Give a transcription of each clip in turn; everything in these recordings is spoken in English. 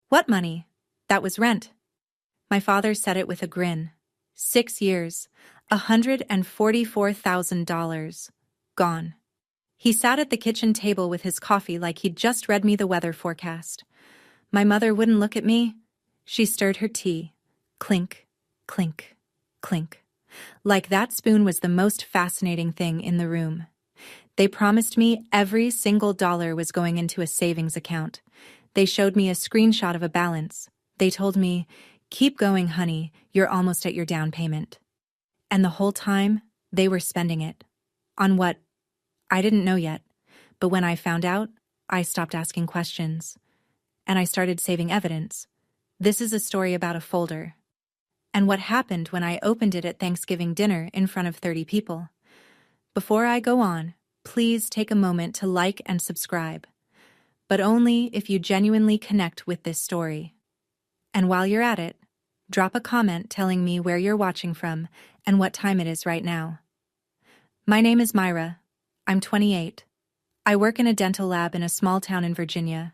What money? That was rent. My father said it with a grin. 6 years, $144,000. Gone. He sat at the kitchen table with his coffee like he'd just read me the weather forecast. My mother wouldn't look at me. She stirred her tea. Clink, clink, clink. Like that spoon was the most fascinating thing in the room. They promised me every single dollar was going into a savings account. They showed me a screenshot of a balance. They told me, "Keep going, honey, you're almost at your down payment." And the whole time, they were spending it. On what? I didn't know yet. But when I found out, I stopped asking questions. And I started saving evidence. This is a story about a folder. And what happened when I opened it at Thanksgiving dinner in front of 30 people. Before I go on, please take a moment to like and subscribe. But only if you genuinely connect with this story. And while you're at it, drop a comment telling me where you're watching from and what time it is right now. My name is Myra. I'm 28. I work in a dental lab in a small town in Virginia.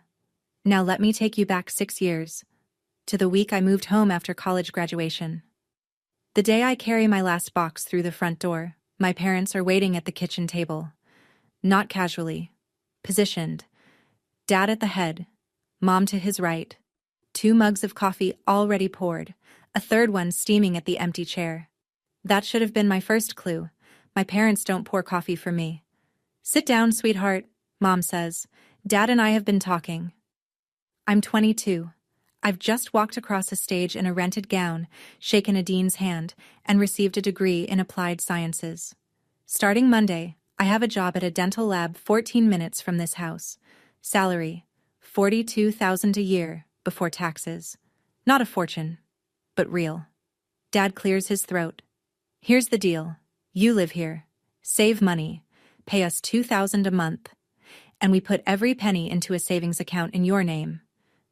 Now let me take you back 6 years, to the week I moved home after college graduation. The day I carry my last box through the front door, my parents are waiting at the kitchen table. Not casually. Positioned. Dad at the head, Mom to his right. 2 mugs of coffee already poured, a third one steaming at the empty chair. That should have been my first clue. My parents don't pour coffee for me. "Sit down, sweetheart," Mom says. "Dad and I have been talking." I'm 22. I've just walked across a stage in a rented gown, shaken a dean's hand, and received a degree in applied sciences. Starting Monday, I have a job at a dental lab 14 minutes from this house. Salary, $42,000 a year before taxes. Not a fortune, but real. Dad clears his throat. "Here's the deal. You live here. Save money. Pay us $2,000 a month. And we put every penny into a savings account in your name.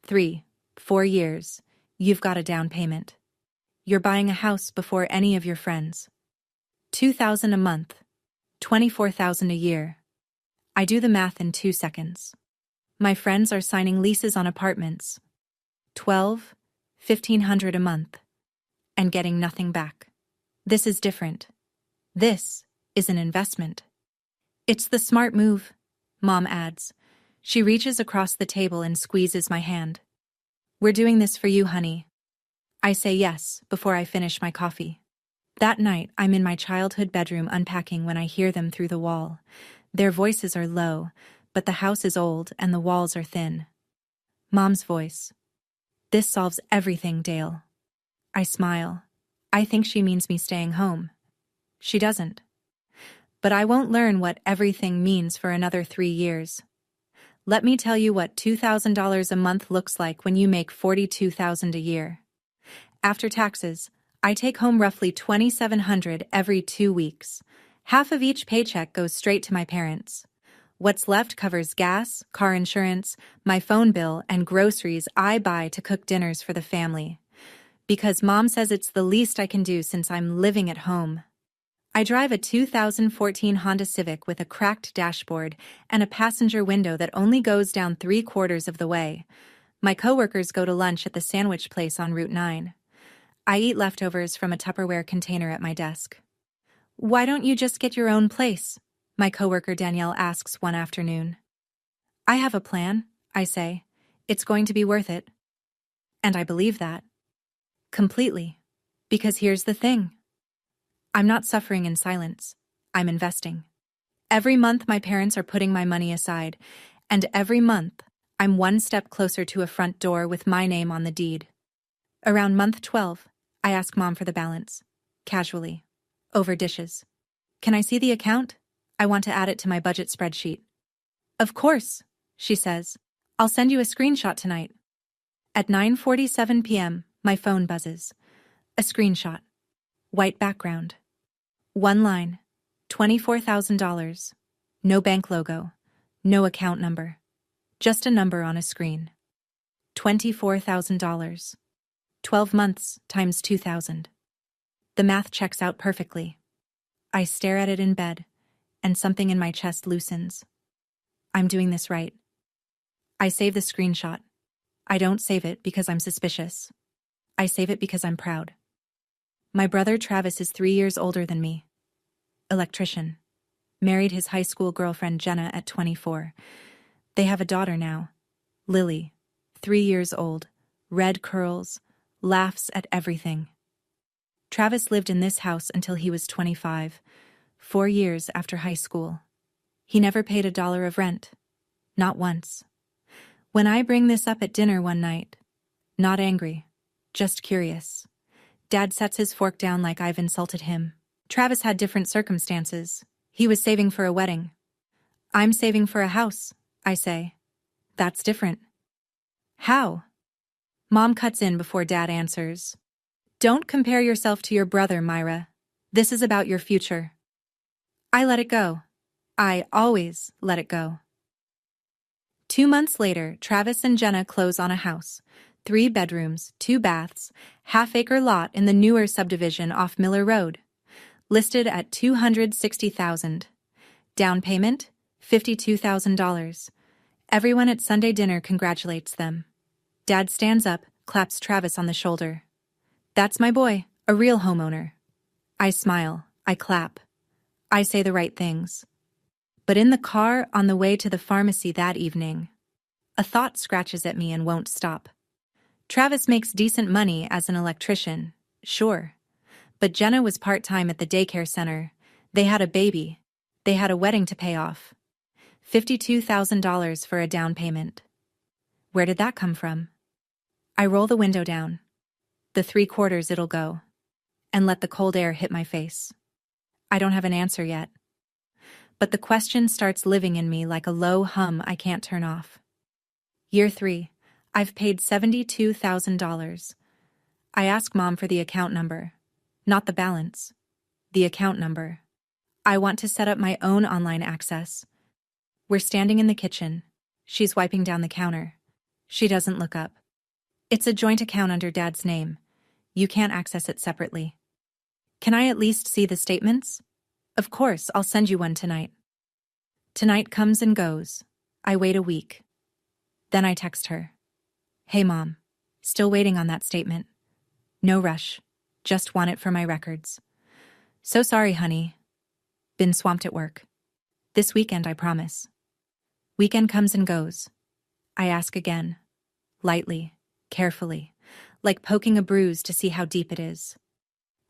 3, 4 years. You've got a down payment. You're buying a house before any of your friends. $2,000 a month. $24,000 a year. I do the math in 2 seconds. My friends are signing leases on apartments. 12, 1,500 a month. And getting nothing back. This is different. This is an investment." "It's the smart move," Mom adds. She reaches across the table and squeezes my hand. "We're doing this for you, honey." I say yes before I finish my coffee. That night, I'm in my childhood bedroom unpacking when I hear them through the wall. Their voices are low, but the house is old and the walls are thin. Mom's voice. "This solves everything, Dale." I smile. I think she means me staying home. She doesn't. But I won't learn what everything means for another 3 years. Let me tell you what $2,000 a month looks like when you make $42,000 a year. After taxes, I take home roughly $2,700 every 2 weeks. Half of each paycheck goes straight to my parents. What's left covers gas, car insurance, my phone bill, and groceries I buy to cook dinners for the family. Because Mom says it's the least I can do since I'm living at home. I drive a 2014 Honda Civic with a cracked dashboard and a passenger window that only goes down 3/4 of the way. My coworkers go to lunch at the sandwich place on Route 9. I eat leftovers from a Tupperware container at my desk. "Why don't you just get your own place?" my coworker Danielle asks one afternoon. "I have a plan," I say. "It's going to be worth it." And I believe that. Completely. Because here's the thing. I'm not suffering in silence. I'm investing. Every month my parents are putting my money aside, and every month I'm one step closer to a front door with my name on the deed. Around month 12, I ask Mom for the balance. Casually. Over dishes. "Can I see the account? I want to add it to my budget spreadsheet." "Of course," she says. "I'll send you a screenshot tonight." At 9:47 p.m., my phone buzzes. A screenshot. White background. One line. $24,000. No bank logo. No account number. Just a number on a screen. $24,000. 12 months times 2,000. The math checks out perfectly. I stare at it in bed, and something in my chest loosens. I'm doing this right. I save the screenshot. I don't save it because I'm suspicious. I save it because I'm proud. My brother Travis is 3 years older than me. Electrician. Married his high school girlfriend Jenna at 24. They have a daughter now, Lily, 3 years old, red curls, laughs at everything. Travis lived in this house until he was 25, 4 years after high school. He never paid $1 of rent. Not once. When I bring this up at dinner one night, not angry, just curious, Dad sets his fork down like I've insulted him. Travis had different circumstances. He was saving for a wedding. I'm saving for a house, I say. That's different. How? Mom cuts in before Dad answers. Don't compare yourself to your brother, Myra. This is about your future. I let it go. I always let it go. 2 months later, Travis and Jenna close on a house. 3 bedrooms, 2 baths, half-acre lot in the newer subdivision off Miller Road. Listed at $260,000. Down payment, $52,000. Everyone at Sunday dinner congratulates them. Dad stands up, claps Travis on the shoulder. That's my boy, a real homeowner. I smile, I clap. I say the right things. But in the car on the way to the pharmacy that evening, a thought scratches at me and won't stop. Travis makes decent money as an electrician, sure. But Jenna was part-time at the daycare center. They had a baby. They had a wedding to pay off. $52,000 for a down payment. Where did that come from? I roll the window down. The 3/4 it'll go. And let the cold air hit my face. I don't have an answer yet. But the question starts living in me like a low hum I can't turn off. Year 3. I've paid $72,000. I ask Mom for the account number. Not the balance. The account number. I want to set up my own online access. We're standing in the kitchen. She's wiping down the counter. She doesn't look up. It's a joint account under Dad's name. You can't access it separately. Can I at least see the statements? Of course, I'll send you one tonight. Tonight comes and goes. I wait a week. Then I text her. Hey Mom, still waiting on that statement. No rush, just want it for my records. So sorry, honey. Been swamped at work. This weekend, I promise. Weekend comes and goes. I ask again, lightly, carefully, like poking a bruise to see how deep it is.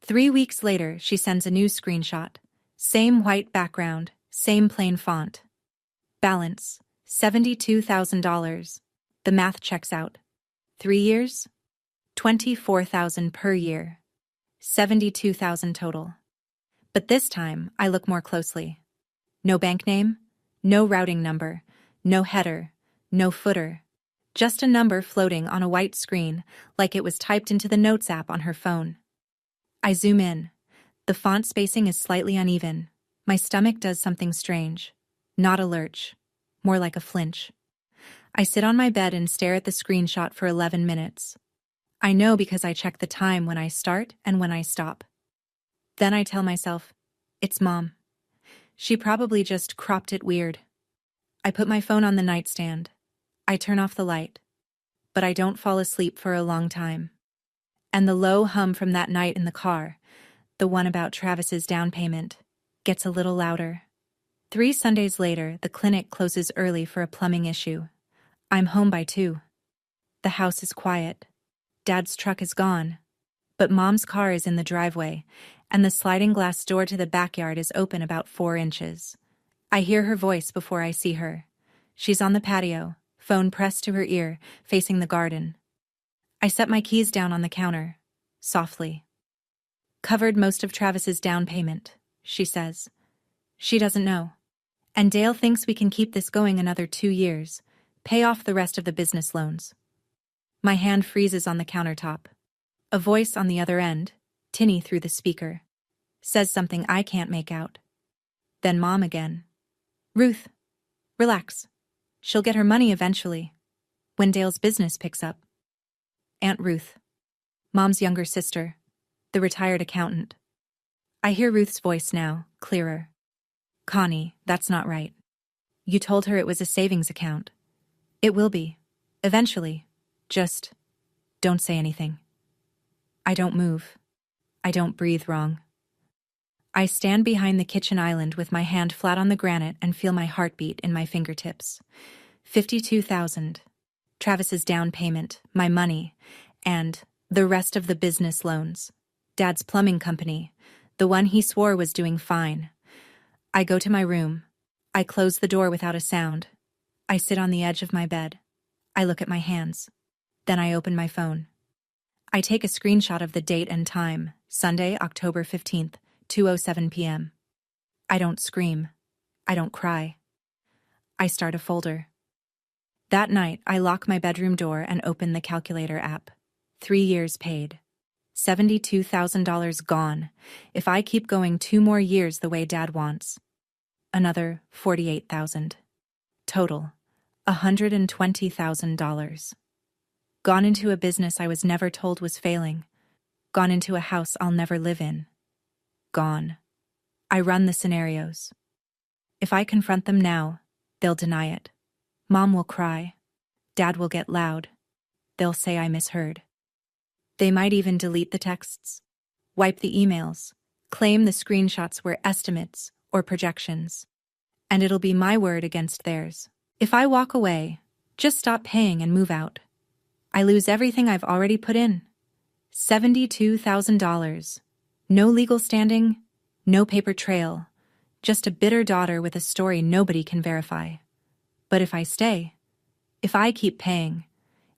3 weeks later, she sends a new screenshot. Same white background, same plain font. Balance, $72,000. The math checks out. 3 years? $24,000 per year. $72,000 total. But this time, I look more closely. No bank name, no routing number, no header, no footer. Just a number floating on a white screen like it was typed into the Notes app on her phone. I zoom in. The font spacing is slightly uneven. My stomach does something strange. Not a lurch. More like a flinch. I sit on my bed and stare at the screenshot for 11 minutes. I know because I check the time when I start and when I stop. Then I tell myself, it's Mom. She probably just cropped it weird. I put my phone on the nightstand. I turn off the light. But I don't fall asleep for a long time. And the low hum from that night in the car, the one about Travis's down payment, gets a little louder. 3 Sundays later, the clinic closes early for a plumbing issue. I'm home by 2. The house is quiet. Dad's truck is gone. But Mom's car is in the driveway, and the sliding glass door to the backyard is open about 4 inches. I hear her voice before I see her. She's on the patio, phone pressed to her ear, facing the garden. I set my keys down on the counter, softly. Covered most of Travis's down payment, she says. She doesn't know. And Dale thinks we can keep this going another 2 years, pay off the rest of the business loans. My hand freezes on the countertop. A voice on the other end, tinny through the speaker, says something I can't make out. Then Mom again. Ruth, relax. She'll get her money eventually, when Dale's business picks up. Aunt Ruth, Mom's younger sister, the retired accountant. I hear Ruth's voice now, clearer. Connie, that's not right. You told her it was a savings account. It will be. Eventually. Just don't say anything. I don't move. I don't breathe wrong. I stand behind the kitchen island with my hand flat on the granite and feel my heartbeat in my fingertips. 52,000. Travis's down payment, my money, and the rest of the business loans. Dad's plumbing company, the one he swore was doing fine. I go to my room. I close the door without a sound. I sit on the edge of my bed. I look at my hands. Then I open my phone. I take a screenshot of the date and time, Sunday, October 15th, 2:07 p.m. I don't scream. I don't cry. I start a folder. That night, I lock my bedroom door and open the calculator app. 3 years paid. $72,000 gone. If I keep going 2 more years the way Dad wants. Another $48,000. Total, $120,000. Gone into a business I was never told was failing. Gone into a house I'll never live in. Gone. I run the scenarios. If I confront them now, they'll deny it. Mom will cry. Dad will get loud. They'll say I misheard. They might even delete the texts, wipe the emails, claim the screenshots were estimates or projections. And it'll be my word against theirs. If I walk away, just stop paying and move out, I lose everything I've already put in. $72,000. No legal standing, no paper trail, just a bitter daughter with a story nobody can verify. But if I stay, if I keep paying,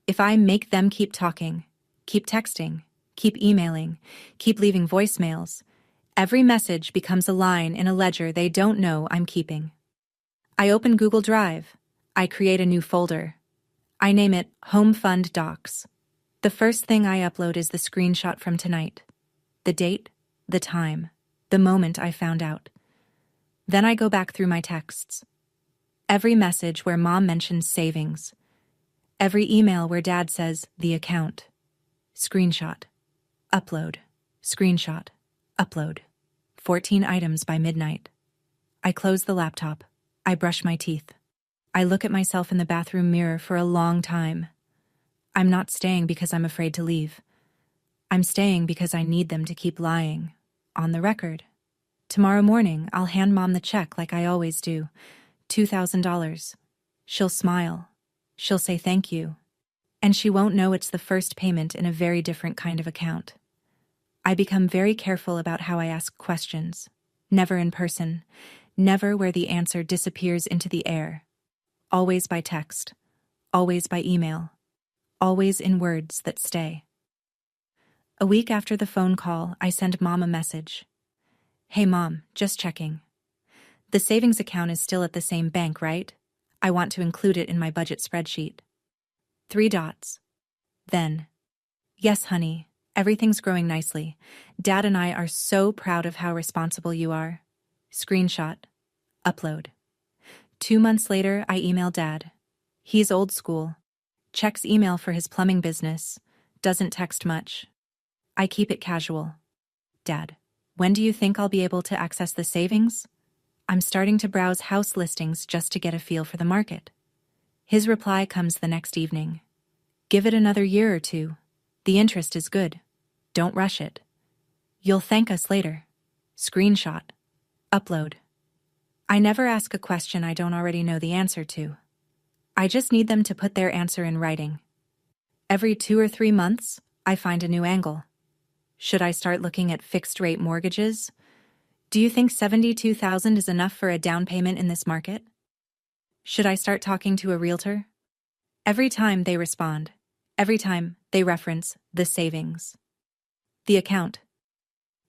if I make them keep talking, keep texting, keep emailing, keep leaving voicemails, every message becomes a line in a ledger they don't know I'm keeping. I open Google Drive. I create a new folder. I name it Home Fund Docs. The first thing I upload is the screenshot from tonight. The date, the time, the moment I found out. Then I go back through my texts. Every message where Mom mentions savings. Every email where Dad says, the account. Screenshot. Upload. Screenshot. Upload. 14 items by midnight. I close the laptop. I brush my teeth. I look at myself in the bathroom mirror for a long time. I'm not staying because I'm afraid to leave. I'm staying because I need them to keep lying. On the record. Tomorrow morning, I'll hand Mom the check like I always do. $2,000. She'll smile. She'll say thank you. And she won't know it's the first payment in a very different kind of account. I become very careful about how I ask questions. Never in person. Never where the answer disappears into the air. Always by text. Always by email. Always in words that stay. A week after the phone call, I send Mom a message. Hey Mom, just checking. The savings account is still at the same bank, right? I want to include it in my budget spreadsheet. 3 dots. Then, yes, honey, everything's growing nicely. Dad and I are so proud of how responsible you are. Screenshot. Upload. 2 months later, I email Dad. He's old school. Checks email for his plumbing business. Doesn't text much. I keep it casual. Dad, when do you think I'll be able to access the savings? I'm starting to browse house listings just to get a feel for the market. His reply comes the next evening. Give it another year or 2. The interest is good. Don't rush it. You'll thank us later. Screenshot. Upload. I never ask a question I don't already know the answer to. I just need them to put their answer in writing. Every 2 or 3 months, I find a new angle. Should I start looking at fixed-rate mortgages? Do you think $72,000 is enough for a down payment in this market? Should I start talking to a realtor? Every time they respond, every time they reference the savings. The account.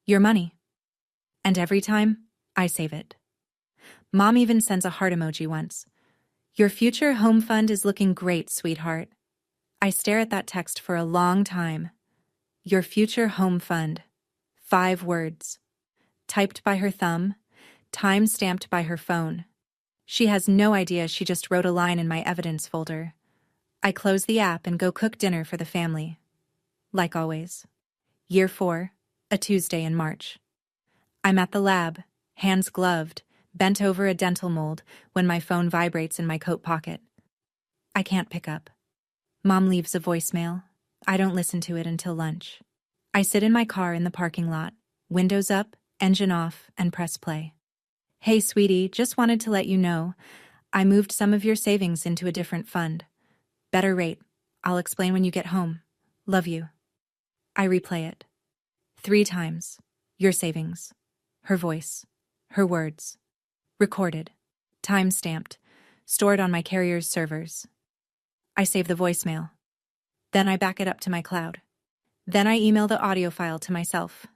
Your money. And every time, I save it. Mom even sends a heart emoji once. Your future home fund is looking great, sweetheart. I stare at that text for a long time. Your future home fund. 5 words. Typed by her thumb, time-stamped by her phone. She has no idea she just wrote a line in my evidence folder. I close the app and go cook dinner for the family. Like always. Year 4, a Tuesday in March. I'm at the lab, hands gloved, bent over a dental mold when my phone vibrates in my coat pocket. I can't pick up. Mom leaves a voicemail. I don't listen to it until lunch. I sit in my car in the parking lot, windows up, engine off, and press play. Hey, sweetie, just wanted to let you know, I moved some of your savings into a different fund. Better rate. I'll explain when you get home. Love you. I replay it. 3 times. Your savings. Her voice. Her words. Recorded. Time-stamped. Stored on my carrier's servers. I save the voicemail. Then I back it up to my cloud. Then I email the audio file to myself.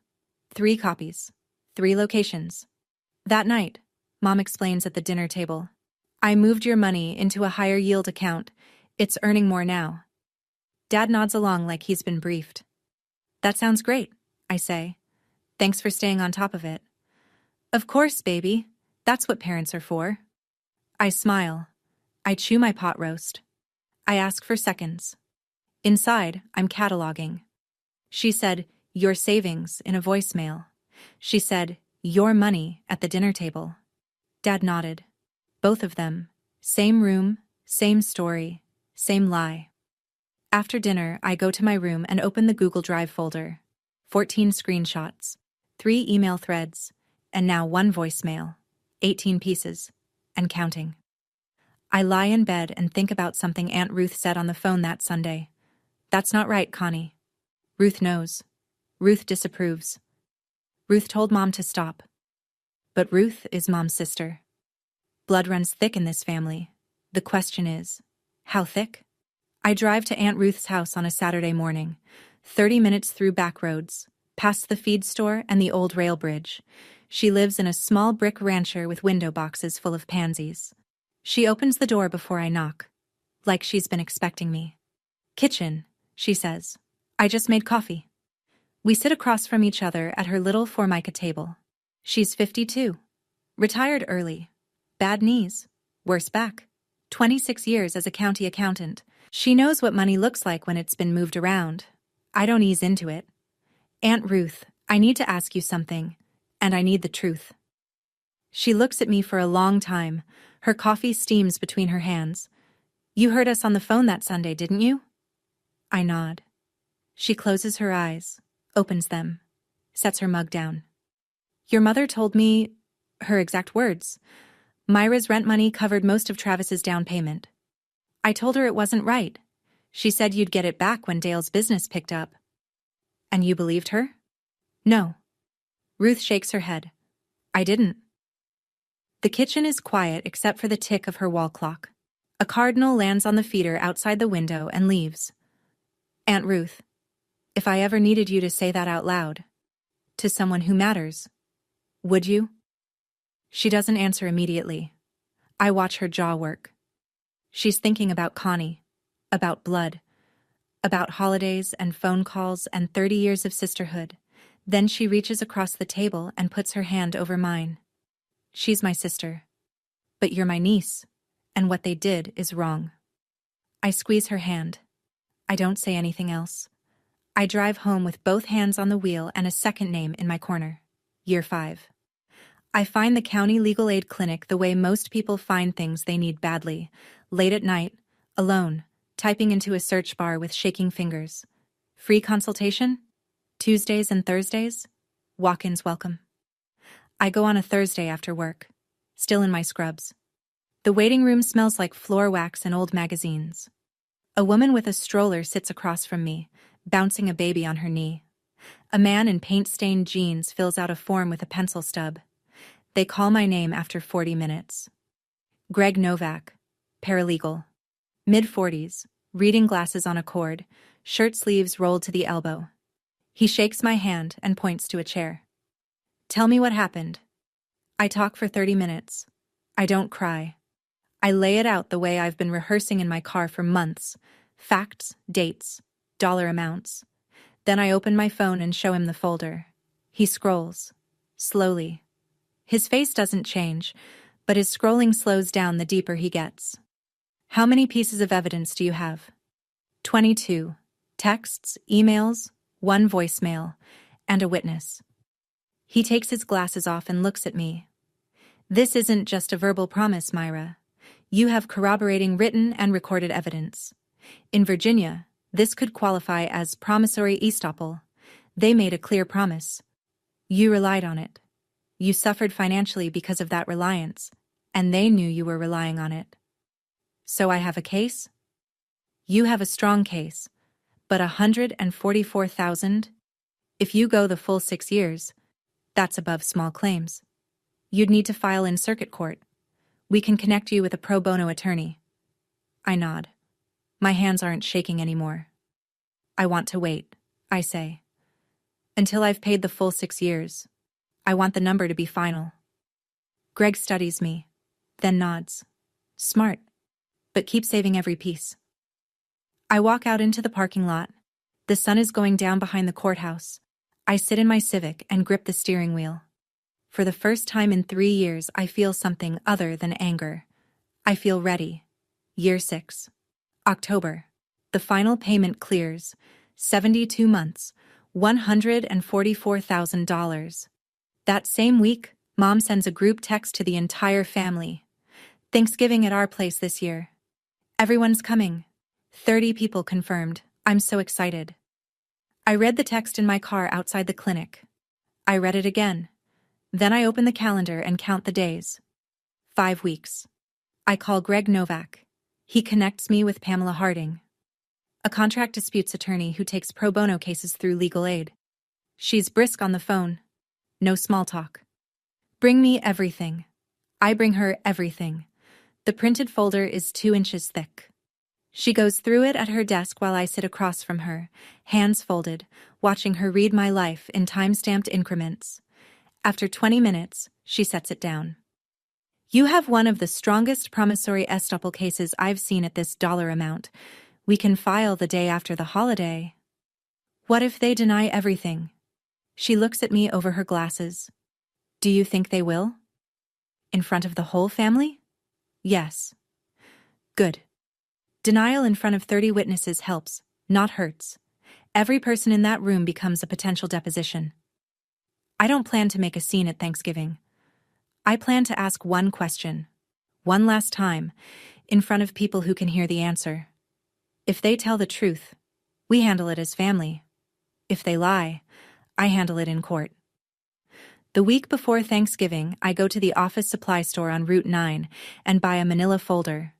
3 copies. 3 locations. That night, Mom explains at the dinner table. I moved your money into a higher yield account. It's earning more now. Dad nods along like he's been briefed. That sounds great, I say. Thanks for staying on top of it. Of course, baby. That's what parents are for. I smile. I chew my pot roast. I ask for seconds. Inside, I'm cataloging. She said, your savings in a voicemail. She said, your money at the dinner table. Dad nodded. Both of them. Same room, same story, same lie. After dinner, I go to my room and open the Google Drive folder. 14 screenshots, 3 email threads, and now 1 voicemail. 18 pieces, and counting. I lie in bed and think about something Aunt Ruth said on the phone that Sunday. That's not right, Connie. Ruth knows. Ruth disapproves. Ruth told Mom to stop. But Ruth is Mom's sister. Blood runs thick in this family. The question is, how thick? I drive to Aunt Ruth's house on a Saturday morning, 30 minutes through back roads, past the feed store and the old rail bridge. She lives in a small brick rancher with window boxes full of pansies. She opens the door before I knock, like she's been expecting me. Kitchen, she says. I just made coffee. We sit across from each other at her little Formica table. She's 52. Retired early. Bad knees. Worse back. 26 years as a county accountant. She knows what money looks like when it's been moved around. I don't ease into it. Aunt Ruth, I need to ask you something, and I need the truth. She looks at me for a long time. Her coffee steams between her hands. You heard us on the phone that Sunday, didn't you? I nod. She closes her eyes, opens them, sets her mug down. Your mother told me, her exact words, Myra's rent money covered most of Travis's down payment. I told her it wasn't right. She said you'd get it back when Dale's business picked up. And you believed her? No. Ruth shakes her head. I didn't. The kitchen is quiet except for the tick of her wall clock. A cardinal lands on the feeder outside the window and leaves. Aunt Ruth, if I ever needed you to say that out loud, to someone who matters, would you? She doesn't answer immediately. I watch her jaw work. She's thinking about Connie, about blood, about holidays and phone calls and 30 years of sisterhood. Then she reaches across the table and puts her hand over mine. She's my sister. But you're my niece, and what they did is wrong. I squeeze her hand. I don't say anything else. I drive home with both hands on the wheel and a second name in my corner. Year 5. I find the county legal aid clinic the way most people find things they need badly, late at night, alone, typing into a search bar with shaking fingers. Free consultation? Tuesdays and Thursdays? Walk-ins welcome. I go on a Thursday after work, still in my scrubs. The waiting room smells like floor wax and old magazines. A woman with a stroller sits across from me, bouncing a baby on her knee. A man in paint-stained jeans fills out a form with a pencil stub. They call my name after 40 minutes. Greg Novak, paralegal. Mid-40s, reading glasses on a cord, shirt sleeves rolled to the elbow. He shakes my hand and points to a chair. Tell me what happened. I talk for 30 minutes. I don't cry. I lay it out the way I've been rehearsing in my car for months. Facts, dates, dollar amounts. Then I open my phone and show him the folder. He scrolls. Slowly. His face doesn't change, but his scrolling slows down the deeper he gets. How many pieces of evidence do you have? 22. Texts, emails, 1 voicemail, and a witness. He takes his glasses off and looks at me. This isn't just a verbal promise, Myra. You have corroborating written and recorded evidence. In Virginia, this could qualify as promissory estoppel. They made a clear promise. You relied on it. You suffered financially because of that reliance, and they knew you were relying on it. So I have a case? You have a strong case, but $144,000? If you go the full 6 years, that's above small claims. You'd need to file in circuit court. We can connect you with a pro bono attorney. I nod. My hands aren't shaking anymore. I want to wait, I say. Until I've paid the full 6 years. I want the number to be final. Greg studies me, then nods. Smart, but keep saving every piece. I walk out into the parking lot. The sun is going down behind the courthouse. I sit in my Civic and grip the steering wheel. For the first time in 3 years, I feel something other than anger. I feel ready. Year 6. October. The final payment clears. 72 months. $144,000. That same week, Mom sends a group text to the entire family. Thanksgiving at our place this year. Everyone's coming. 30 people confirmed. I'm so excited. I read the text in my car outside the clinic. I read it again. Then I open the calendar and count the days. 5 weeks. I call Greg Novak. He connects me with Pamela Harding, a contract disputes attorney who takes pro bono cases through legal aid. She's brisk on the phone. No small talk. Bring me everything. I bring her everything. The printed folder is 2 inches thick. She goes through it at her desk while I sit across from her, hands folded, watching her read my life in time-stamped increments. After 20 minutes, she sets it down. You have one of the strongest promissory estoppel cases I've seen at this dollar amount. We can file the day after the holiday. What if they deny everything? She looks at me over her glasses. Do you think they will? In front of the whole family? Yes. Good. Denial in front of 30 witnesses helps, not hurts. Every person in that room becomes a potential deposition. I don't plan to make a scene at Thanksgiving. I plan to ask one question, one last time, in front of people who can hear the answer. If they tell the truth, we handle it as family. If they lie, I handle it in court. The week before Thanksgiving, I go to the office supply store on Route 9 and buy a manila folder.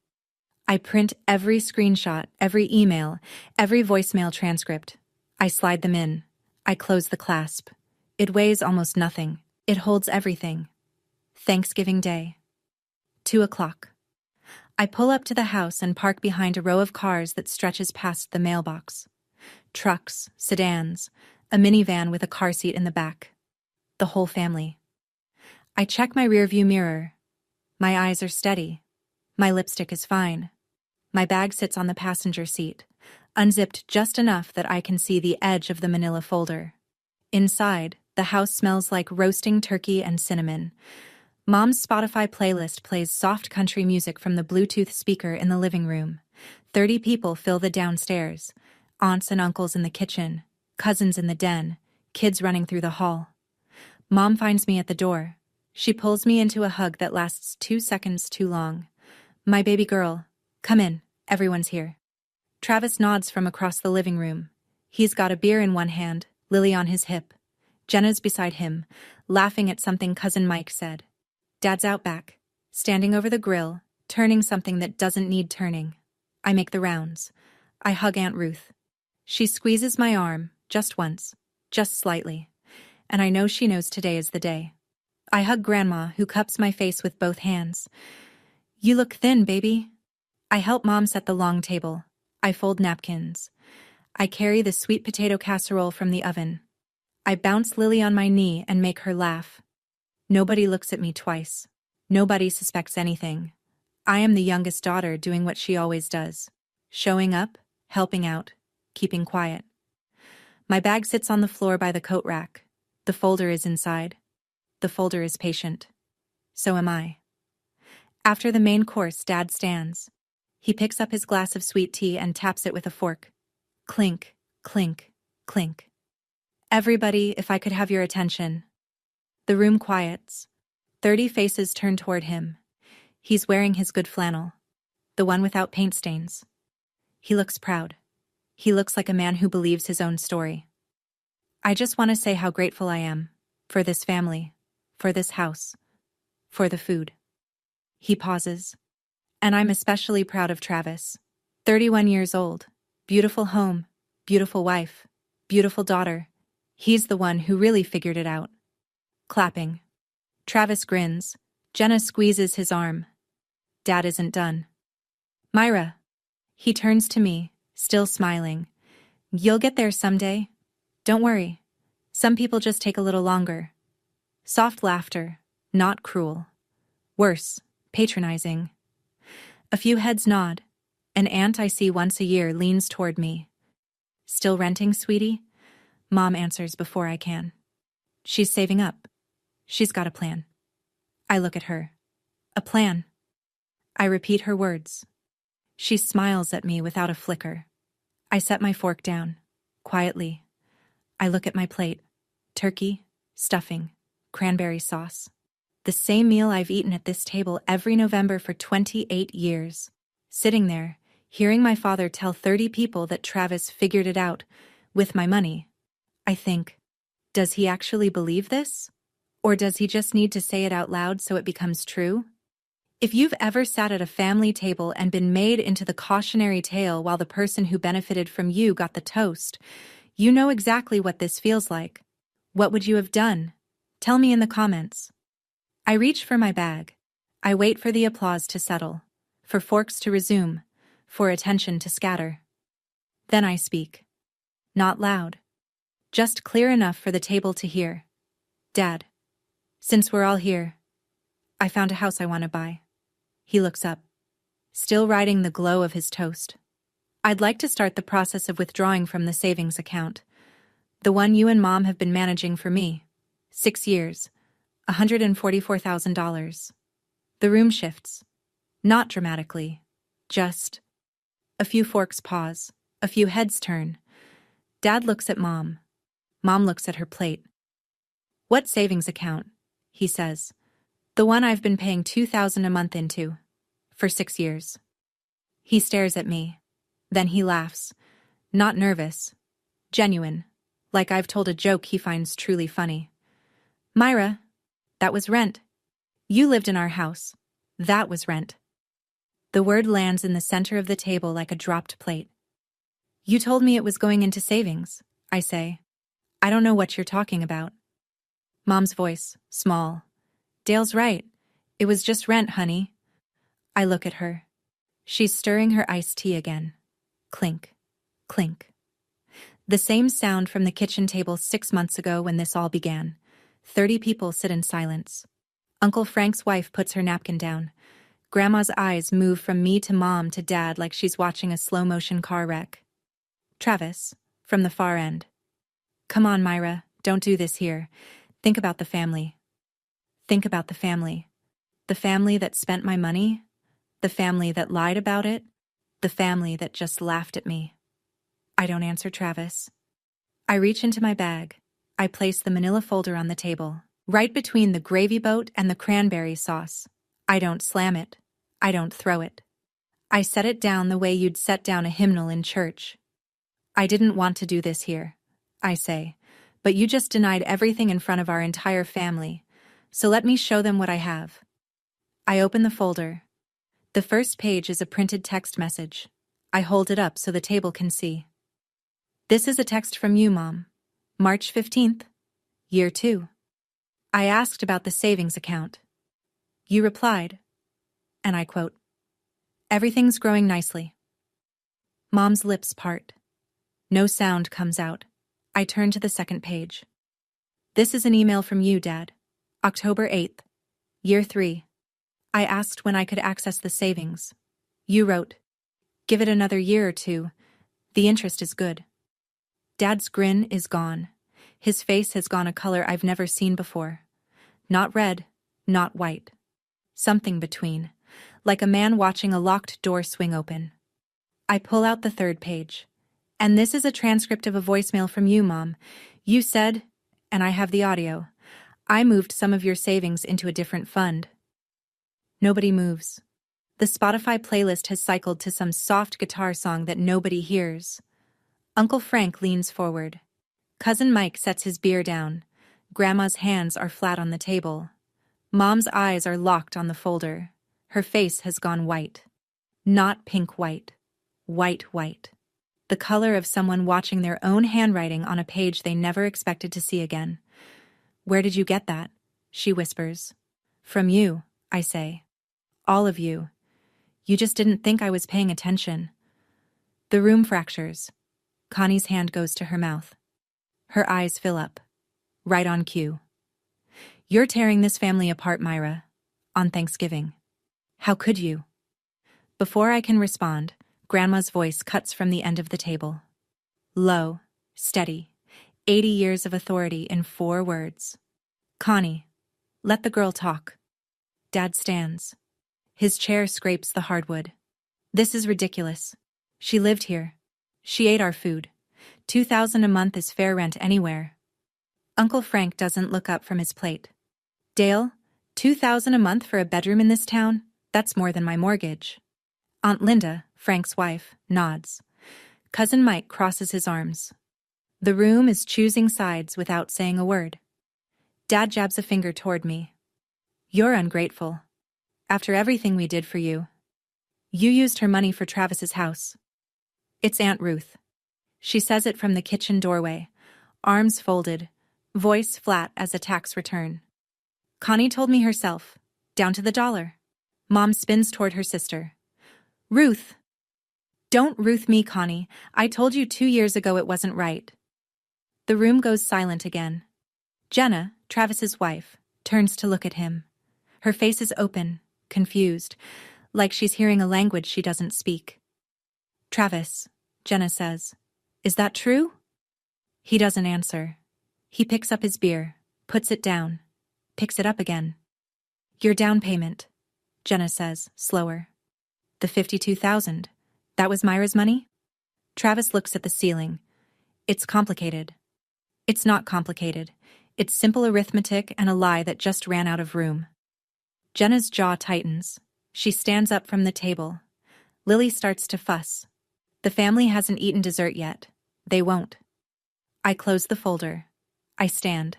I print every screenshot, every email, every voicemail transcript. I slide them in. I close the clasp. It weighs almost nothing. It holds everything. Thanksgiving Day. 2 o'clock. I pull up to the house and park behind a row of cars that stretches past the mailbox. Trucks, sedans, a minivan with a car seat in the back. The whole family. I check my rearview mirror. My eyes are steady. My lipstick is fine. My bag sits on the passenger seat, unzipped just enough that I can see the edge of the manila folder. Inside, the house smells like roasting turkey and cinnamon. Mom's Spotify playlist plays soft country music from the Bluetooth speaker in the living room. 30 people fill the downstairs. Aunts and uncles in the kitchen, cousins in the den, kids running through the hall. Mom finds me at the door. She pulls me into a hug that lasts 2 seconds too long. My baby girl, come in, everyone's here. Travis nods from across the living room. He's got a beer in one hand, Lily on his hip. Jenna's beside him, laughing at something Cousin Mike said. Dad's out back, standing over the grill, turning something that doesn't need turning. I make the rounds. I hug Aunt Ruth. She squeezes my arm, just once, just slightly, and I know she knows today is the day. I hug Grandma, who cups my face with both hands. You look thin, baby. I help Mom set the long table. I fold napkins. I carry the sweet potato casserole from the oven. I bounce Lily on my knee and make her laugh. Nobody looks at me twice. Nobody suspects anything. I am the youngest daughter doing what she always does. Showing up, helping out, keeping quiet. My bag sits on the floor by the coat rack. The folder is inside. The folder is patient. So am I. After the main course, Dad stands. He picks up his glass of sweet tea and taps it with a fork. Clink, clink, clink. Everybody, if I could have your attention. The room quiets. 30 faces turn toward him. He's wearing his good flannel. The one without paint stains. He looks proud. He looks like a man who believes his own story. I just want to say how grateful I am for this family, for this house, for the food. He pauses. And I'm especially proud of Travis. 31 years old. Beautiful home. Beautiful wife. Beautiful daughter. He's the one who really figured it out. Clapping. Travis grins. Jenna squeezes his arm. Dad isn't done. Myra. He turns to me, still smiling. You'll get there someday. Don't worry. Some people just take a little longer. Soft laughter, not cruel. Worse, patronizing. A few heads nod. An aunt I see once a year leans toward me. Still renting, sweetie? Mom answers before I can. She's saving up. She's got a plan. I look at her. A plan. I repeat her words. She smiles at me without a flicker. I set my fork down, quietly. I look at my plate. Turkey, stuffing, cranberry sauce. The same meal I've eaten at this table every November for 28 years. Sitting there, hearing my father tell 30 people that Travis figured it out with my money. I think, does he actually believe this? Or does he just need to say it out loud so it becomes true? If you've ever sat at a family table and been made into the cautionary tale while the person who benefited from you got the toast, you know exactly what this feels like. What would you have done? Tell me in the comments. I reach for my bag. I wait for the applause to settle, for forks to resume, for attention to scatter. Then I speak. Not loud. Just clear enough for the table to hear. Dad, since we're all here, I found a house I want to buy. He looks up, still riding the glow of his toast. I'd like to start the process of withdrawing from the savings account. The one you and Mom have been managing for me. 6 years. $144,000. The room shifts. Not dramatically. Just. A few forks pause. A few heads turn. Dad looks at Mom. Mom looks at her plate. What savings account? He says. The one I've been paying $2,000 a month into. For 6 years. He stares at me. Then he laughs. Not nervous. Genuine. Like I've told a joke he finds truly funny. Myra, that was rent. You lived in our house. That was rent. The word lands in the center of the table like a dropped plate. You told me it was going into savings, I say. I don't know what you're talking about. Mom's voice, small. Dale's right. It was just rent, honey. I look at her. She's stirring her iced tea again. Clink. Clink. The same sound from the kitchen table 6 months ago when this all began. 30 people sit in silence. Uncle Frank's wife puts her napkin down. Grandma's eyes move from me to Mom to Dad like she's watching a slow-motion car wreck. Travis, from the far end. Come on, Myra, don't do this here. Think about the family. Think about the family. The family that spent my money. The family that lied about it. The family that just laughed at me. I don't answer Travis. I reach into my bag. I place the manila folder on the table, right between the gravy boat and the cranberry sauce. I don't slam it. I don't throw it. I set it down the way you'd set down a hymnal in church. I didn't want to do this here, I say, but you just denied everything in front of our entire family, so let me show them what I have. I open the folder. The first page is a printed text message. I hold it up so the table can see. This is a text from you, Mom. March 15th, year 2. I asked about the savings account. You replied, and I quote, "Everything's growing nicely." Mom's lips part. No sound comes out. I turn to the second page. This is an email from you, Dad. October 8th, year 3. I asked when I could access the savings. You wrote, "Give it another year or two. The interest is good." Dad's grin is gone. His face has gone a color I've never seen before. Not red, not white. Something between, like a man watching a locked door swing open. I pull out the third page. And this is a transcript of a voicemail from you, Mom. You said, and I have the audio, I moved some of your savings into a different fund. Nobody moves. The Spotify playlist has cycled to some soft guitar song that nobody hears. Uncle Frank leans forward. Cousin Mike sets his beer down. Grandma's hands are flat on the table. Mom's eyes are locked on the folder. Her face has gone white. Not pink white. White. The color of someone watching their own handwriting on a page they never expected to see again. "Where did you get that?" she whispers. "From you," I say. "All of you. You just didn't think I was paying attention." The room fractures. Connie's hand goes to her mouth. Her eyes fill up. Right on cue. "You're tearing this family apart, Myra. On Thanksgiving. How could you?" Before I can respond, Grandma's voice cuts from the end of the table. Low, steady, 80 years of authority in 4 words. "Connie, let the girl talk." Dad stands. His chair scrapes the hardwood. "This is ridiculous. She lived here. She ate our food. $2,000 a month is fair rent anywhere." Uncle Frank doesn't look up from his plate. "Dale, $2,000 a month for a bedroom in this town? That's more than my mortgage." Aunt Linda, Frank's wife, nods. Cousin Mike crosses his arms. The room is choosing sides without saying a word. Dad jabs a finger toward me. "You're ungrateful. After everything we did for you. You used her money for Travis's house." It's Aunt Ruth. She says it from the kitchen doorway, arms folded, voice flat as a tax return. "Connie told me herself, down to the dollar." Mom spins toward her sister. "Ruth." "Don't Ruth me, Connie. I told you 2 years ago it wasn't right." The room goes silent again. Jenna, Travis's wife, turns to look at him. Her face is open, confused, like she's hearing a language she doesn't speak. "Travis," Jenna says, "is that true?" He doesn't answer. He picks up his beer, puts it down, picks it up again. "Your down payment," Jenna says, slower. "The $52,000. That was Myra's money?" Travis looks at the ceiling. "It's complicated." It's not complicated. It's simple arithmetic and a lie that just ran out of room. Jenna's jaw tightens. She stands up from the table. Lily starts to fuss. The family hasn't eaten dessert yet. They won't. I close the folder. I stand.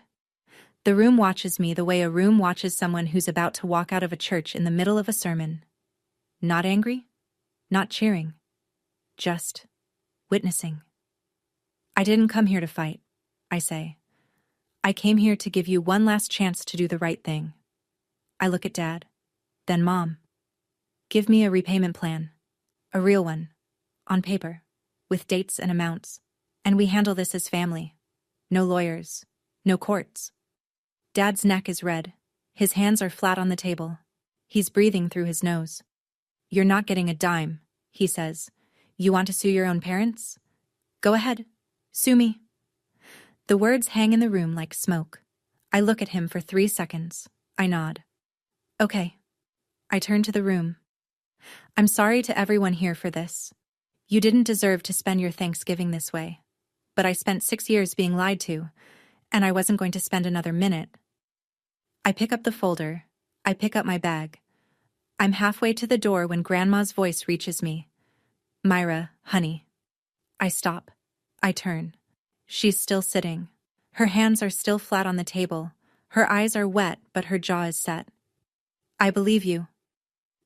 The room watches me the way a room watches someone who's about to walk out of a church in the middle of a sermon. Not angry, not cheering, just witnessing. "I didn't come here to fight," I say. "I came here to give you one last chance to do the right thing." I look at Dad, then Mom. "Give me a repayment plan, a real one, on paper, with dates and amounts, and we handle this as family. No lawyers, no courts." Dad's neck is red. His hands are flat on the table. He's breathing through his nose. "You're not getting a dime," he says. "You want to sue your own parents? Go ahead. Sue me." The words hang in the room like smoke. I look at him for 3 seconds. I nod. "Okay." I turn to the room. "I'm sorry to everyone here for this. You didn't deserve to spend your Thanksgiving this way. But I spent 6 years being lied to, and I wasn't going to spend another minute." I pick up the folder. I pick up my bag. I'm halfway to the door when Grandma's voice reaches me. "Myra, honey." I stop. I turn. She's still sitting. Her hands are still flat on the table. Her eyes are wet, but her jaw is set. "I believe you."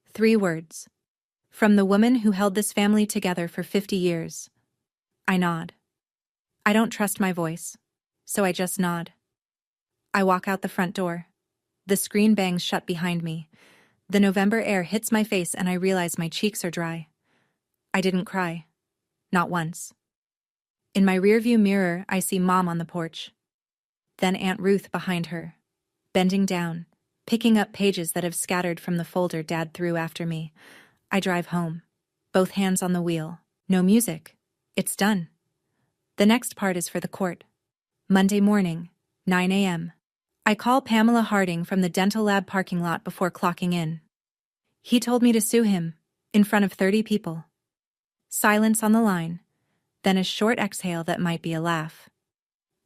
3 words. From the woman who held this family together for 50 years. I nod. I don't trust my voice, so I just nod. I walk out the front door. The screen bangs shut behind me. The November air hits my face and I realize my cheeks are dry. I didn't cry. Not once. In my rearview mirror, I see Mom on the porch. Then Aunt Ruth behind her, bending down, picking up pages that have scattered from the folder Dad threw after me. I drive home, both hands on the wheel. No music. It's done. The next part is for the court. Monday morning, 9 a.m. I call Pamela Harding from the dental lab parking lot before clocking in. He told me to sue him, in front of 30 people. Silence on the line, then a short exhale that might be a laugh.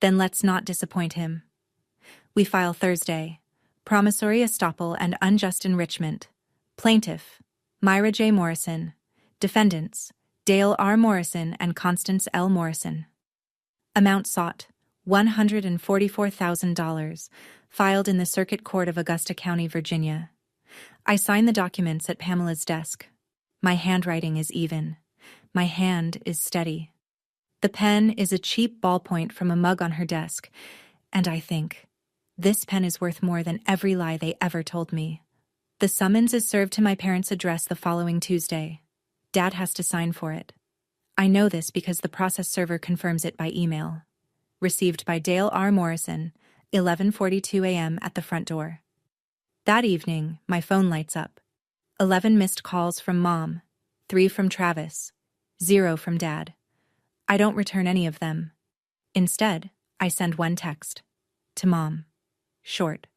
Then let's not disappoint him. We file Thursday. Promissory estoppel and unjust enrichment. Plaintiff, Myra J. Morrison. Defendants: Dale R. Morrison and Constance L. Morrison. Amount sought: $144,000. Filed in the Circuit Court of Augusta County, Virginia. I sign the documents at Pamela's desk. My handwriting is even. My hand is steady. The pen is a cheap ballpoint from a mug on her desk, and I think, this pen is worth more than every lie they ever told me. The summons is served to my parents' address the following Tuesday. Dad has to sign for it. I know this because the process server confirms it by email. Received by Dale R. Morrison, 11:42 a.m. at the front door. That evening, my phone lights up. 11 missed calls from Mom, 3 from Travis, 0 from Dad. I don't return any of them. Instead, I send one text. To Mom. Short.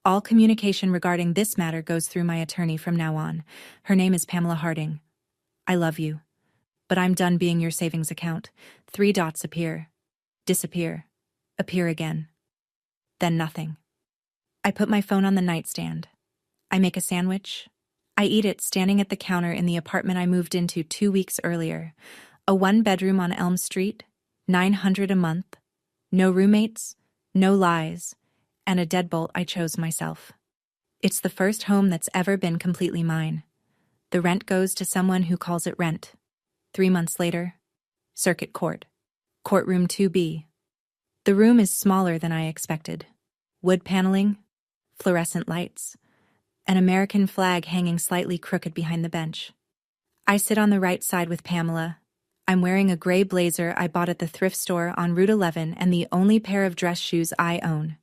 All communication regarding this matter goes through my attorney from now on. Her name is Pamela Harding. I love you. But I'm done being your savings account. 3 dots appear. Disappear. Appear again. Then nothing. I put my phone on the nightstand. I make a sandwich. I eat it standing at the counter in the apartment I moved into 2 weeks earlier. A 1-bedroom on Elm Street, $900 a month. No roommates, no lies, and a deadbolt I chose myself. It's the first home that's ever been completely mine. The rent goes to someone who calls it rent. 3 months later, Circuit Court. Courtroom 2B. The room is smaller than I expected. Wood paneling, fluorescent lights, an American flag hanging slightly crooked behind the bench. I sit on the right side with Pamela. I'm wearing a gray blazer I bought at the thrift store on Route 11 and the only pair of dress shoes I own.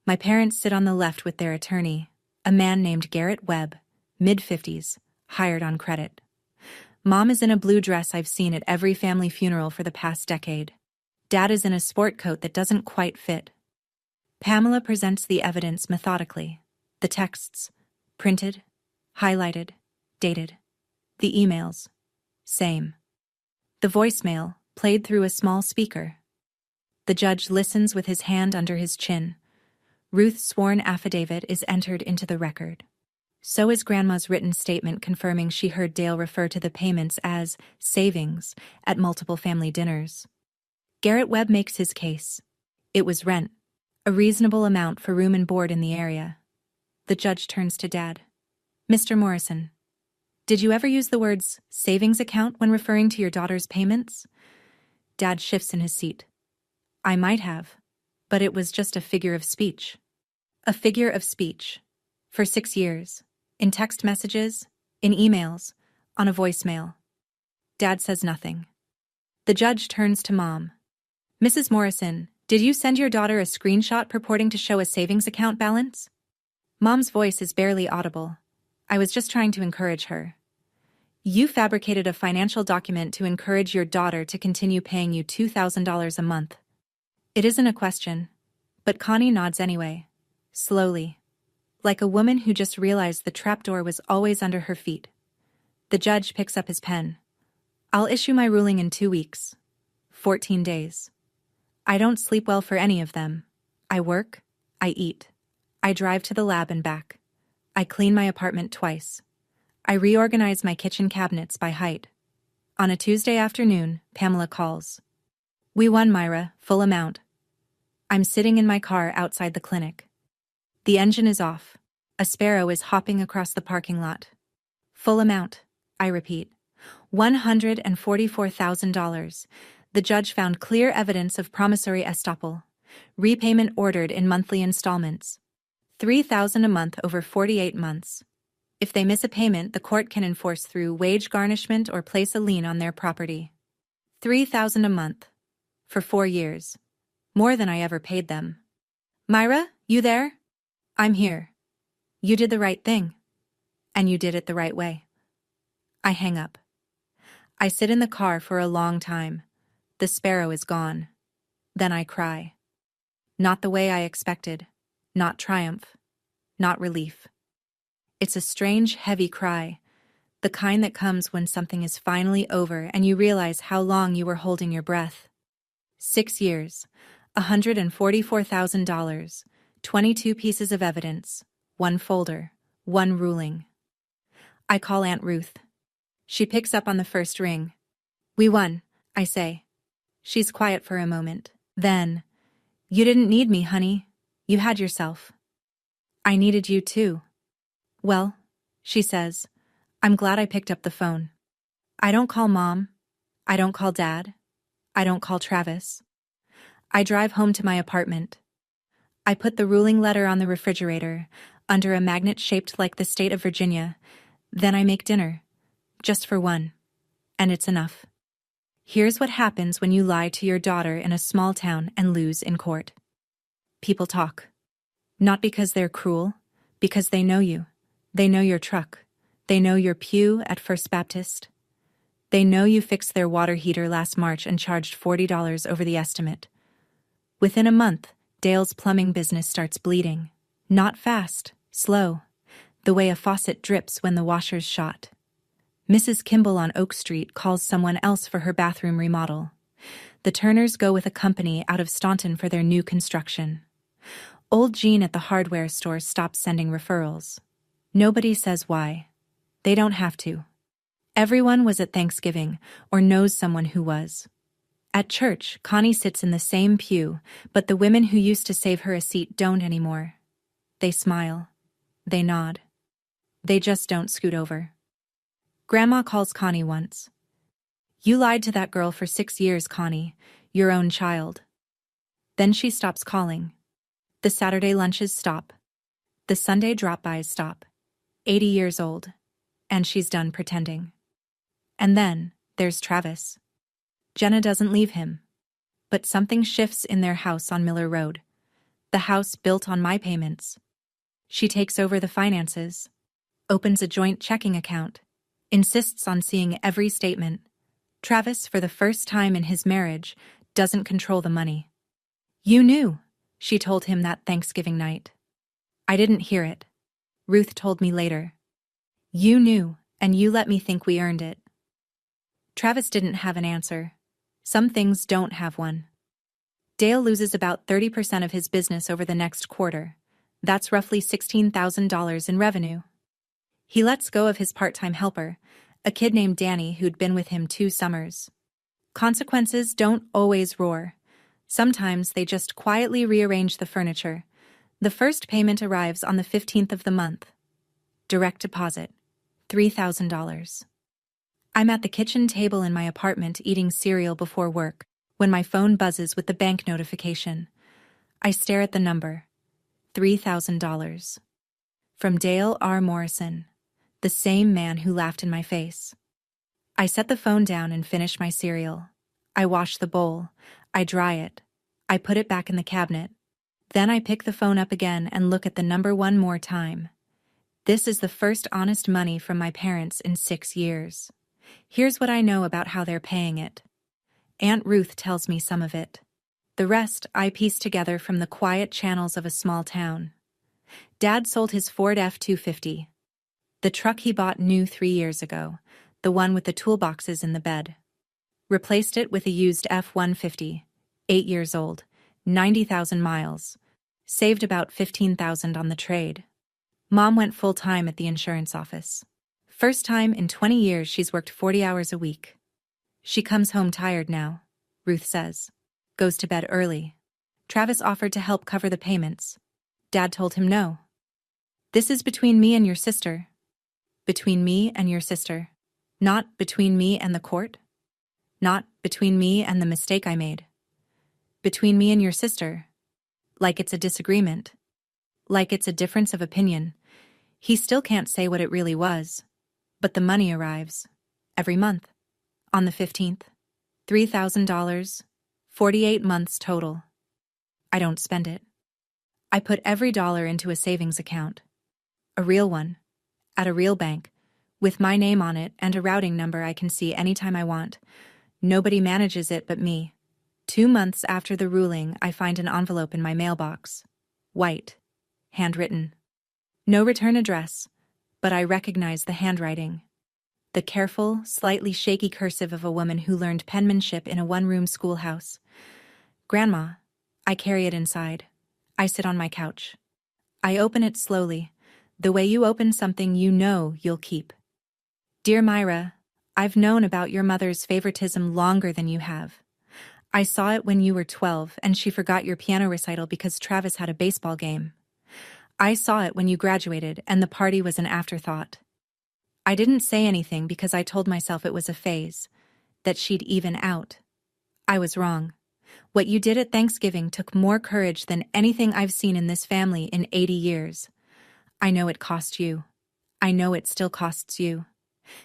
My parents sit on the left with their attorney, a man named Garrett Webb, mid-50s, hired on credit. Mom is in a blue dress I've seen at every family funeral for the past decade. Dad is in a sport coat that doesn't quite fit. Pamela presents the evidence methodically. The texts, printed, highlighted, dated. The emails, same. The voicemail, played through a small speaker. The judge listens with his hand under his chin. Ruth's sworn affidavit is entered into the record. So is Grandma's written statement confirming she heard Dale refer to the payments as savings at multiple family dinners. Garrett Webb makes his case. It was rent, a reasonable amount for room and board in the area. The judge turns to Dad. Mr. Morrison, did you ever use the words savings account when referring to your daughter's payments? Dad shifts in his seat. I might have, but it was just a figure of speech. A figure of speech. For 6 years. In text messages, in emails, on a voicemail. Dad says nothing. The judge turns to Mom. Mrs. Morrison, did you send your daughter a screenshot purporting to show a savings account balance? Mom's voice is barely audible. I was just trying to encourage her. You fabricated a financial document to encourage your daughter to continue paying you $2,000 a month. It isn't a question, but Connie nods anyway, slowly, like a woman who just realized the trapdoor was always under her feet. The judge picks up his pen. I'll issue my ruling in 2 weeks. 14 days. I don't sleep well for any of them. I work, I eat. I drive to the lab and back. I clean my apartment twice. I reorganize my kitchen cabinets by height. On a Tuesday afternoon, Pamela calls. We won, Myra, full amount. I'm sitting in my car outside the clinic. The engine is off. A sparrow is hopping across the parking lot. Full amount, I repeat. $144,000. The judge found clear evidence of promissory estoppel. Repayment ordered in monthly installments. $3,000 a month over 48 months. If they miss a payment, the court can enforce through wage garnishment or place a lien on their property. $3,000 a month. For 4 years. More than I ever paid them. Myra, you there? I'm here. You did the right thing. And you did it the right way. I hang up. I sit in the car for a long time. The sparrow is gone. Then I cry. Not the way I expected. Not triumph. Not relief. It's a strange, heavy cry, the kind that comes when something is finally over and you realize how long you were holding your breath. 6 years, $144,000, 22 pieces of evidence, 1 folder, 1 ruling. I call Aunt Ruth. She picks up on the first ring. We won, I say. She's quiet for a moment. Then, you didn't need me, honey. You had yourself. I needed you too. Well, she says, I'm glad I picked up the phone. I don't call Mom. I don't call Dad. I don't call Travis. I drive home to my apartment. I put the ruling letter on the refrigerator, under a magnet shaped like the state of Virginia. Then I make dinner. Just for one. And it's enough. Here's what happens when you lie to your daughter in a small town and lose in court. People talk. Not because they're cruel, because they know you. They know your truck. They know your pew at First Baptist. They know you fixed their water heater last March and charged $40 over the estimate. Within a month, Dale's plumbing business starts bleeding. Not fast, slow, the way a faucet drips when the washer's shot. Mrs. Kimball on Oak Street calls someone else for her bathroom remodel. The Turners go with a company out of Staunton for their new construction. Old Jean at the hardware store stops sending referrals. Nobody says why. They don't have to. Everyone was at Thanksgiving or knows someone who was. At church, Connie sits in the same pew, but the women who used to save her a seat don't anymore. They smile. They nod. They just don't scoot over. Grandma calls Connie once. You lied to that girl for 6 years, Connie, your own child. Then she stops calling. The Saturday lunches stop. The Sunday drop-bys stop. 80 years old. And she's done pretending. And then, there's Travis. Jenna doesn't leave him. But something shifts in their house on Miller Road. The house built on my payments. She takes over the finances. Opens a joint checking account. Insists on seeing every statement. Travis, for the first time in his marriage, doesn't control the money. You knew, she told him that Thanksgiving night. I didn't hear it. Ruth told me later. You knew, and you let me think we earned it. Travis didn't have an answer. Some things don't have one. Dale loses about 30% of his business over the next quarter. That's roughly $16,000 in revenue. He lets go of his part-time helper, a kid named Danny who'd been with him 2 summers. Consequences don't always roar. Sometimes they just quietly rearrange the furniture. The first payment arrives on the 15th of the month. Direct deposit, $3,000. I'm at the kitchen table in my apartment eating cereal before work when my phone buzzes with the bank notification. I stare at the number. $3,000. From Dale R. Morrison, the same man who laughed in my face. I set the phone down and finish my cereal. I wash the bowl. I dry it. I put it back in the cabinet. Then I pick the phone up again and look at the number one more time. This is the first honest money from my parents in 6 years. Here's what I know about how they're paying it. Aunt Ruth tells me some of it. The rest I piece together from the quiet channels of a small town. Dad sold his Ford F-250. The truck he bought new 3 years ago, the one with the toolboxes in the bed. Replaced it with a used F-150, 8 years old, 90,000 miles. Saved about $15,000 on the trade. Mom went full-time at the insurance office. First time in 20 years she's worked 40 hours a week. She comes home tired now, Ruth says. Goes to bed early. Travis offered to help cover the payments. Dad told him no. This is between me and your sister. Between me and your sister. Not between me and the court. Not between me and the mistake I made. Between me and your sister. Like it's a disagreement. Like it's a difference of opinion. He still can't say what it really was. But the money arrives. Every month. On the 15th. $3,000. 48 months total. I don't spend it. I put every dollar into a savings account. A real one. At a real bank. With my name on it and a routing number I can see anytime I want. Nobody manages it but me. 2 months after the ruling, I find an envelope in my mailbox. White. Handwritten. No return address, but I recognize the handwriting. The careful, slightly shaky cursive of a woman who learned penmanship in a one-room schoolhouse. Grandma. I carry it inside. I sit on my couch. I open it slowly, the way you open something you know you'll keep. Dear Myra, I've known about your mother's favoritism longer than you have. I saw it when you were 12 and she forgot your piano recital because Travis had a baseball game. I saw it when you graduated and the party was an afterthought. I didn't say anything because I told myself it was a phase, that she'd even out. I was wrong. What you did at Thanksgiving took more courage than anything I've seen in this family in 80 years. I know it cost you. I know it still costs you.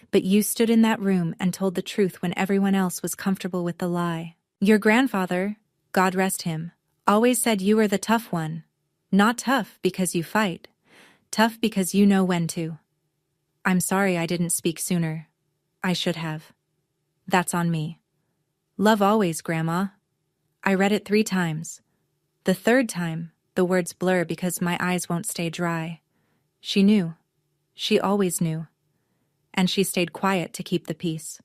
But you stood in that room and told the truth when everyone else was comfortable with the lie. Your grandfather, God rest him, always said you were the tough one. Not tough because you fight. Tough because you know when to. I'm sorry I didn't speak sooner. I should have. That's on me. Love always, Grandma. I read it 3 times. The 3rd time, the words blur because my eyes won't stay dry. She knew. She always knew. And she stayed quiet to keep the peace.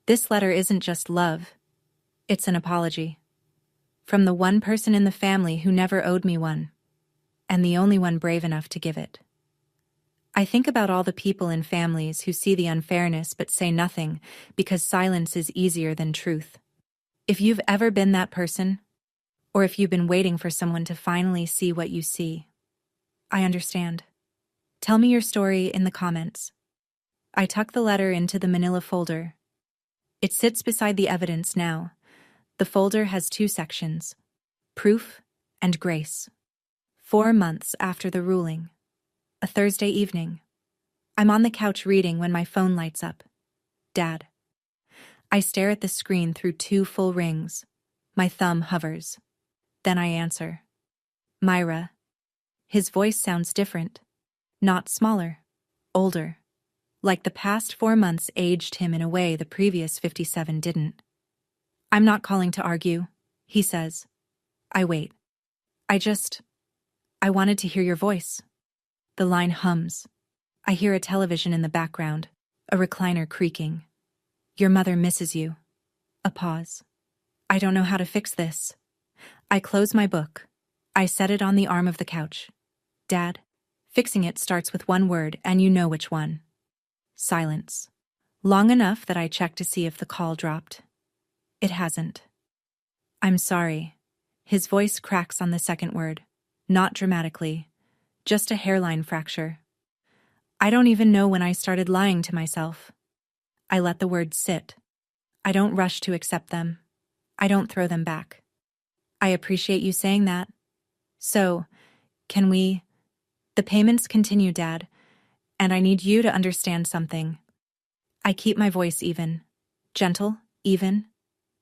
This letter isn't just love. It's an apology. From the one person in the family who never owed me one. And the only one brave enough to give it. I think about all the people in families who see the unfairness but say nothing because silence is easier than truth. If you've ever been that person, or if you've been waiting for someone to finally see what you see, I understand. Tell me your story in the comments. I tuck the letter into the manila folder. It sits beside the evidence now. The folder has 2 sections, proof and grace. 4 months after the ruling. A Thursday evening. I'm on the couch reading when my phone lights up. Dad. I stare at the screen through 2 full rings. My thumb hovers. Then I answer. Myra. His voice sounds different. Not smaller. Older. Like the past 4 months aged him in a way the previous 57 didn't. I'm not calling to argue, he says. I wait. I wanted to hear your voice. The line hums. I hear a television in the background, a recliner creaking. Your mother misses you. A pause. I don't know how to fix this. I close my book. I set it on the arm of the couch. Dad, fixing it starts with one word and you know which one. Silence. Long enough that I check to see if the call dropped. It hasn't. I'm sorry. His voice cracks on the second word. Not dramatically. Just a hairline fracture. I don't even know when I started lying to myself. I let the words sit. I don't rush to accept them. I don't throw them back. I appreciate you saying that. So, can we... The payments continue, Dad, and I need you to understand something. I keep my voice even. Gentle, even,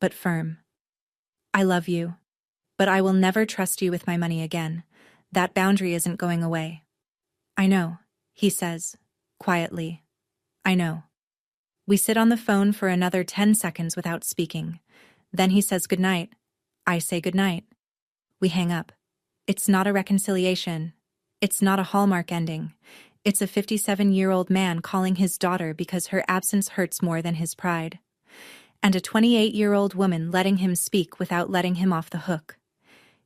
but firm. I love you, but I will never trust you with my money again. That boundary isn't going away. I know, he says, quietly. I know. We sit on the phone for another 10 seconds without speaking. Then he says goodnight. I say goodnight. We hang up. It's not a reconciliation. It's not a Hallmark ending. It's a 57-year-old man calling his daughter because her absence hurts more than his pride. And a 28-year-old woman letting him speak without letting him off the hook.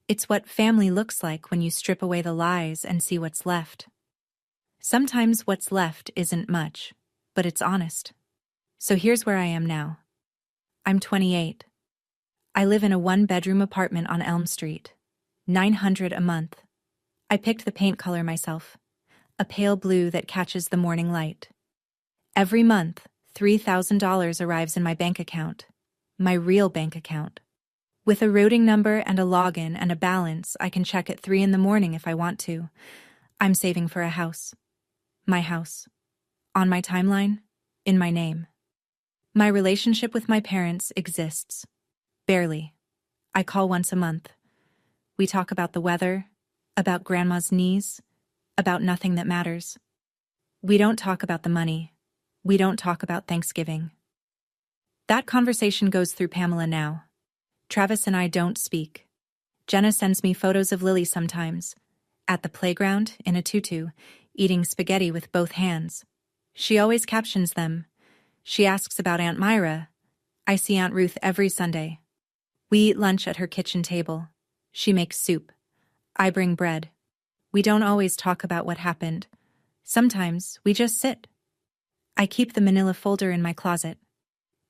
It's what family looks like when you strip away the lies and see what's left. Sometimes what's left isn't much, but it's honest. So here's where I am now. I'm 28. I live in a 1-bedroom apartment on Elm Street. $900 a month. I picked the paint color myself. A pale blue that catches the morning light. Every month, $3,000 arrives in my bank account. My real bank account. With a routing number and a login and a balance I can check at 3 in the morning if I want to. I'm saving for a house. My house. On my timeline, in my name. My relationship with my parents exists. Barely. I call once a month. We talk about the weather, about Grandma's knees, about nothing that matters. We don't talk about the money. We don't talk about Thanksgiving. That conversation goes through Pamela now. Travis and I don't speak. Jenna sends me photos of Lily sometimes. At the playground, in a tutu, eating spaghetti with both hands. She always captions them. She asks about Aunt Myra. I see Aunt Ruth every Sunday. We eat lunch at her kitchen table. She makes soup. I bring bread. We don't always talk about what happened. Sometimes we just sit. I keep the manila folder in my closet.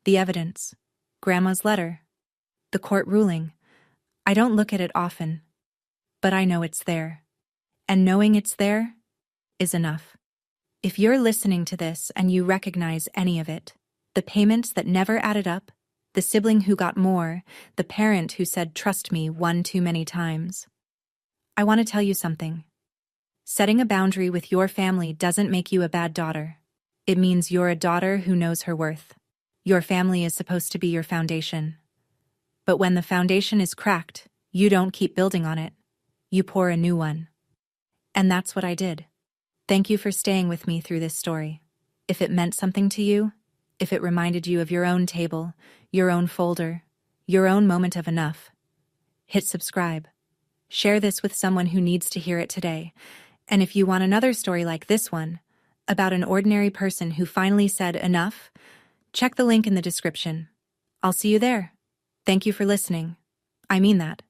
The evidence. Grandma's letter. The court ruling. I don't look at it often, but I know it's there. And knowing it's there is enough. If you're listening to this and you recognize any of it, the payments that never added up, the sibling who got more, the parent who said trust me one too many times, I want to tell you something. Setting a boundary with your family doesn't make you a bad daughter. It means you're a daughter who knows her worth. Your family is supposed to be your foundation. But when the foundation is cracked, you don't keep building on it. You pour a new one. And that's what I did. Thank you for staying with me through this story. If it meant something to you, if it reminded you of your own table, your own folder, your own moment of enough, hit subscribe. Share this with someone who needs to hear it today. And if you want another story like this one, about an ordinary person who finally said enough, check the link in the description. I'll see you there. Thank you for listening. I mean that.